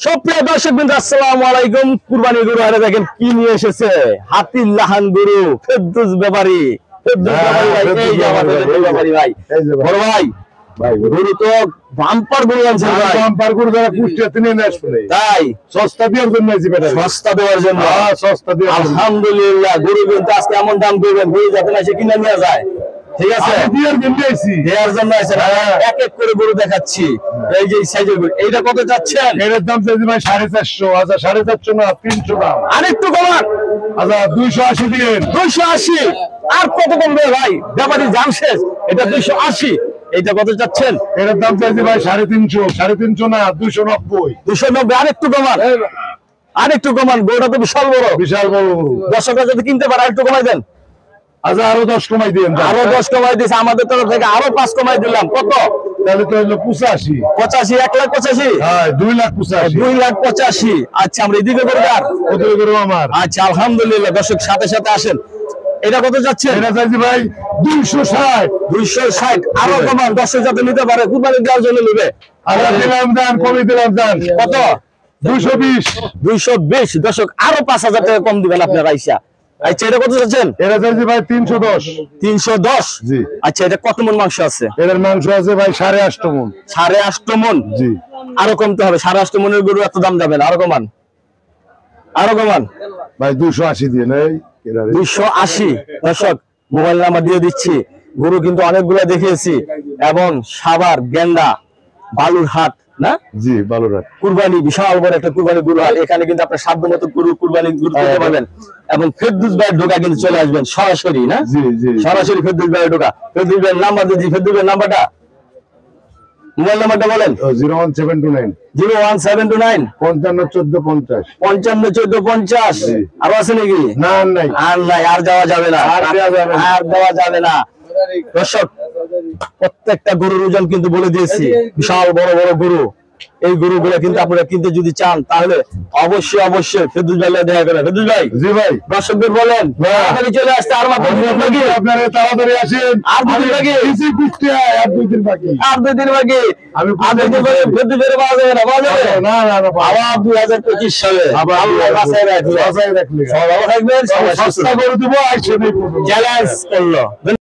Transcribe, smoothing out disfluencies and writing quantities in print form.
সুপ্রিয় দর্শকবৃন্দ, আসসালামু আলাইকুম। কুরবানি গরু হাটে দেখেন কি নিয়ে এসেছে, হাতির লাহান গরু ফেরদৌস ব্যাপারী। বড় ভাই, গরু তো বাম্পার গরু আনছেন ভাই। বাম্পার গরু যারা কুষ্টিয়া তিনি নিয়ে আসবে তাই সস্তা দেওয়ার জন্য আইছি বেটা, সস্তা দেওয়ার জন্য। সস্তা দেওয়ার জন্য। আলহামদুলিল্লাহ, গরু কিন্তু আজকে এমন দাম করবেন, গরু যাতে না সে কিনে নিয়ে যায়। ঠিক আছে, দেওয়ার জন্য আইছি। দেওয়ার জন্য আছে। এক এক করে গরু দেখাচ্ছি। এই যে সাইজের গরু, এইটা কত যাচ্ছেন? এর দাম চাইছি ভাই 450। আচ্ছা 450 না 300 দাম। আরেকটু কমান। আচ্ছা 280 দিন। 280 আর কত কমবে ভাই? ব্যাপারী জান শেষ। এটা 280। এইটা কত যাচ্ছেন? এর দাম চাইছি ভাই 350। 350 না 290। 290 আরেকটু কমান। আরেকটু কমান, গরুটা তো বিশাল বড়। বিশাল বড় গরু। দর্শকরা যদি কিনতে পারে আরেকটু কমাই দেন। আচ্ছা আরো 10 কমাই দিন। আরো 10 কমাই দিয়েছে আমাদের তরফ থেকে, আরো 5 কমাই দিলাম। কত? তাহলে তো হলো 85। 85, 1,85,000। হ্যাঁ 2,85,000। 2,85,000। আচ্ছা, আমরা এদিকে করবো আর কত গরু আমার? আচ্ছা আলহামদুলিল্লাহ। দর্শক সাথে সাথে আসেন। এটা কত যাচ্ছে? এটা চাইছি ভাই 260। 260 আরো কমান, দর্শক যাতে নিতে পারে, কুরবানি দেওয়ার জন্য নেবে। আচ্ছা দিলাম দাম, কমই দিলাম দাম। কত? 220। 220। দর্শক আরো 5,000 টাকা কম দিবেন আপনারা আইসা। আচ্ছা, এটা কত যাচ্ছেন? এটা চাইছি ভাই 310। 310। জি। আচ্ছা, এটা কত মন মাংস আছে? এর মাংস আছে ভাই 8.5 মণ। 8.5 মন। জি। আরো কমতে হবে। 8.5 মনের গরু এত দাম যাবে না, আরো কমান। আরো কমান ভাই 280 দিয়ে নেই। 280। দর্শক মোবাইল নাম্বার দিয়ে দিচ্ছি। গরু কিন্তু অনেকগুলো দেখিয়েছি, এবং সাভার, গেন্ডা, বালুরহাট না? জি বালুরহাট। কুরবানি বিশাল বড় একটা কুরবানি গরু হাট। এখানে কিন্তু আপনার সাধ্য মতো গরু কুরবানি গরু করতে পারবেন। এবং ফেরদৌস ভাইয়ের ঢোকা কিন্তু চলে আসবেন সরাসরি, না? জি জি সরাসরি ফেরদৌস ভাইয়ের ঢোকা। ফেরদৌস ভাইয়ের নাম্বার দিচ্ছি। ফেরদৌস ভাইয়ের নাম্বারটা, মোবাইল নাম্বারটা বলেন। 01729 01729 551450। 551450। আরো আছে নাকি? না নাই। আর নাই, আর যাওয়া যাবে না, আর দেওয়া যাবে না। দর্শক প্রত্যেকটা গরুর ওজন কিন্তু বলে দিয়েছি, বিশাল বড় বড় গরু। এই গরুগুলো কিন্তু আপনারা কিনতে যদি চান, তাহলে অবশ্যই অবশ্যই ফেরদৌস ভাই দেখা করেন। ফেরদৌস ভাই। জি ভাই। দর্শকদের বলেন তাড়াতাড়ি চলে আসতে। আর মাত্র 2 দিন বাকি। আপনারা তাড়াতাড়ি আসেন। আর 2 দিন বাকি। কিছু কুষ্টি আর 2 দিন বাকি। আর 2 দিন বাকি। আমি আর 2 দিন বাকি। ফেরদৌস ভাই পাওয়া যাবে না, পাওয়া যাবে না না না। আবার 2025 সালে আবার আল্লাহ বাঁচায় রাখলে। বাঁচায় রাখলে। সবাই ভালো থাকবেন, সবাই সুস্থ সস্তা করে দেবো। আইসে নেই। চ্যালেঞ্জ করলো।